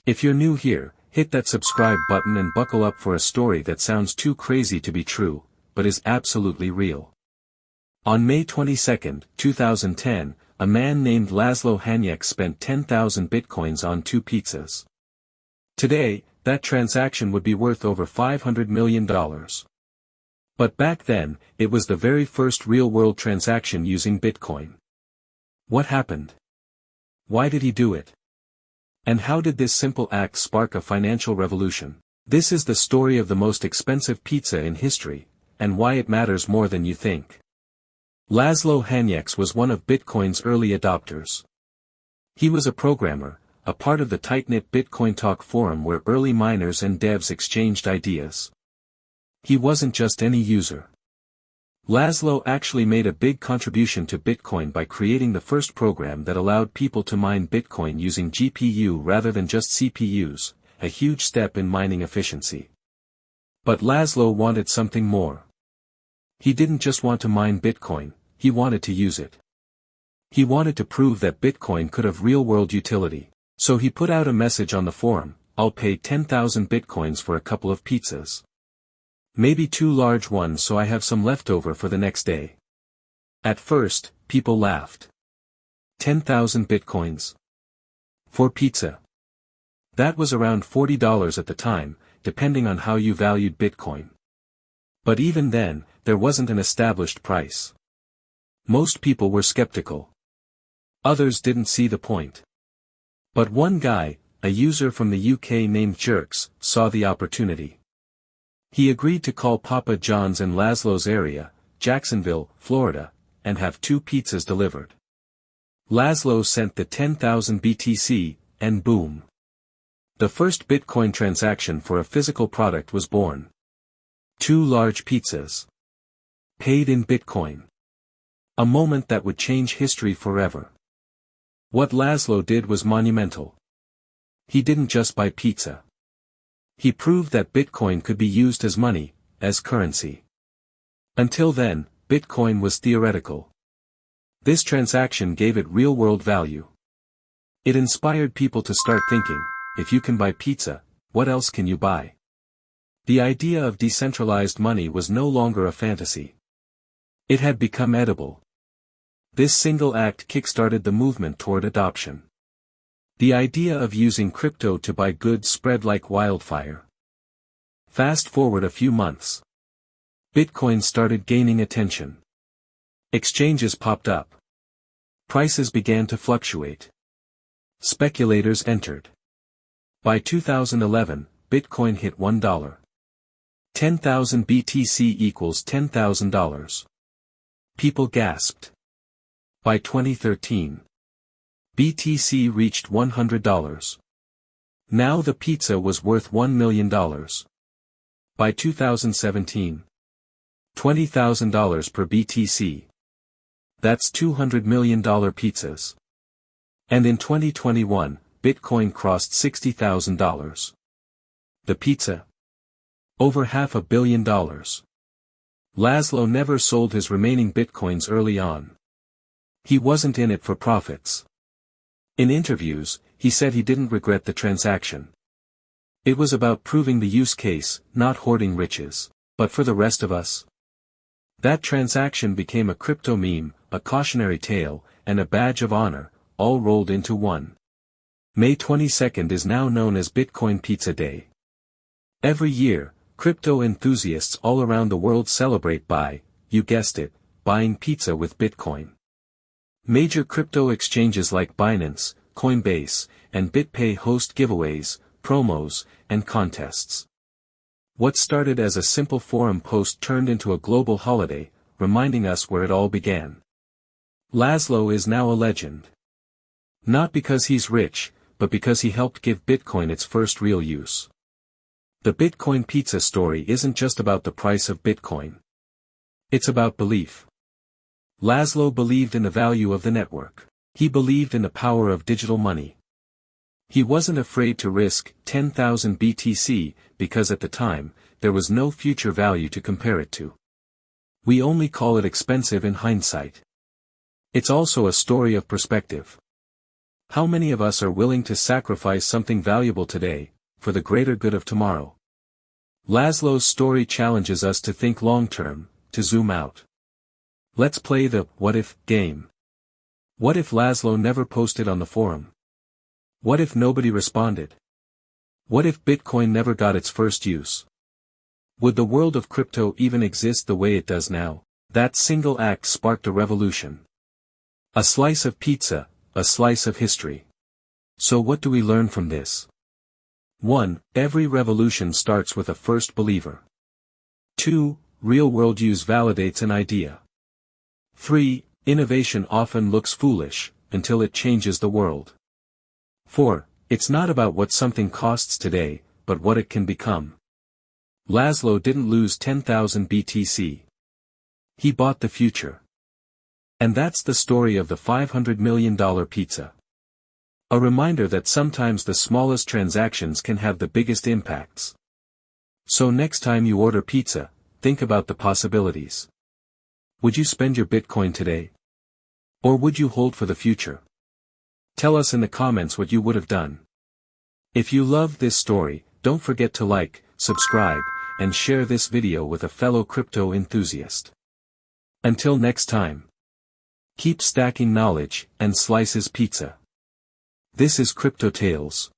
If you're new here, hit that subscribe button and buckle up for a story that sounds too crazy to be true, but is absolutely real. On May 22, 2010, a man named Laszlo Hanyecz spent 10,000 bitcoins on 2 pizzas. Today, that transaction would be worth over $500 million. But back then, it was the very first real-world transaction using Bitcoin. What happened? Why did he do it? And how did this simple act spark a financial revolution? This is the story of the most expensive pizza in history, and why it matters more than you think. Laszlo Hanyecz was one of Bitcoin's early adopters. He was a programmer, a part of the tight-knit Bitcoin Talk forum where early miners and devs exchanged ideas. He wasn't just any user. Laszlo actually made a big contribution to Bitcoin by creating the first program that allowed people to mine Bitcoin using GPU rather than just CPUs, a huge step in mining efficiency. But Laszlo wanted something more. He didn't just want to mine Bitcoin, he wanted to use it. He wanted to prove that Bitcoin could have real-world utility. So he put out a message on the forum, "I'll pay 10,000 Bitcoins for a couple of pizzas. Maybe 2 large ones so I have some left over for the next day." At first, people laughed. 10,000 Bitcoins? For pizza? That was around $40 at the time, depending on how you valued Bitcoin. But even then, there wasn't an established price. Most people were skeptical. Others didn't see the point. But one guy, a user from the UK named Jerks, saw the opportunity. He agreed to call Papa John's in Laszlo's area, Jacksonville, Florida, and have 2 pizzas delivered. Laszlo sent the 10,000 BTC, and boom. The first Bitcoin transaction for a physical product was born. 2 large pizzas. Paid in Bitcoin. A moment that would change history forever. What Laszlo did was monumental. He didn't just buy pizza. He proved that Bitcoin could be used as money, as currency. Until then, Bitcoin was theoretical. This transaction gave it real-world value. It inspired people to start thinking, if you can buy pizza, what else can you buy? The idea of decentralized money was no longer a fantasy. It had become edible. This single act kickstarted the movement toward adoption. The idea of using crypto to buy goods spread like wildfire. Fast forward a few months. Bitcoin started gaining attention. Exchanges popped up. Prices began to fluctuate. Speculators entered. By 2011, Bitcoin hit $1. 10,000 BTC equals $10,000. People gasped. By 2013, BTC reached $100. Now the pizza was worth $1 million. By 2017, $20,000 per BTC. That's $200 million pizzas. And in 2021, Bitcoin crossed $60,000. The pizza? Over $500 million. Laszlo never sold his remaining Bitcoins early on. He wasn't in it for profits. In interviews, he said he didn't regret the transaction. It was about proving the use case, not hoarding riches. But for the rest of us? That transaction became a crypto meme, a cautionary tale, and a badge of honor, all rolled into one. May 22nd is now known as Bitcoin Pizza Day. Every year, crypto enthusiasts all around the world celebrate by, you guessed it, buying pizza with Bitcoin. Major crypto exchanges like Binance, Coinbase, and BitPay host giveaways, promos, and contests. What started as a simple forum post turned into a global holiday, reminding us where it all began. Laszlo is now a legend. Not because he's rich, but because he helped give Bitcoin its first real use. The Bitcoin pizza story isn't just about the price of Bitcoin. It's about belief. Laszlo believed in the value of the network. He believed in the power of digital money. He wasn't afraid to risk 10,000 BTC because at the time, there was no future value to compare it to. We only call it expensive in hindsight. It's also a story of perspective. How many of us are willing to sacrifice something valuable today, for the greater good of tomorrow? Laszlo's story challenges us to think long-term, to zoom out. Let's play the "what if" game. What if Laszlo never posted on the forum? What if nobody responded? What if Bitcoin never got its first use? Would the world of crypto even exist the way it does now? That single act sparked a revolution. A slice of pizza, a slice of history. So what do we learn from this? 1. Every revolution starts with a first believer. 2. Real-world use validates an idea. 3. Innovation often looks foolish, until it changes the world. 4. It's not about what something costs today, but what it can become. Laszlo didn't lose 10,000 BTC. He bought the future. And that's the story of the $500 million pizza. A reminder that sometimes the smallest transactions can have the biggest impacts. So next time you order pizza, think about the possibilities. Would you spend your Bitcoin today? Or would you hold for the future? Tell us in the comments what you would have done. If you loved this story, don't forget to like, subscribe, and share this video with a fellow crypto enthusiast. Until next time. Keep stacking knowledge, and slices pizza. This is CryptoTales.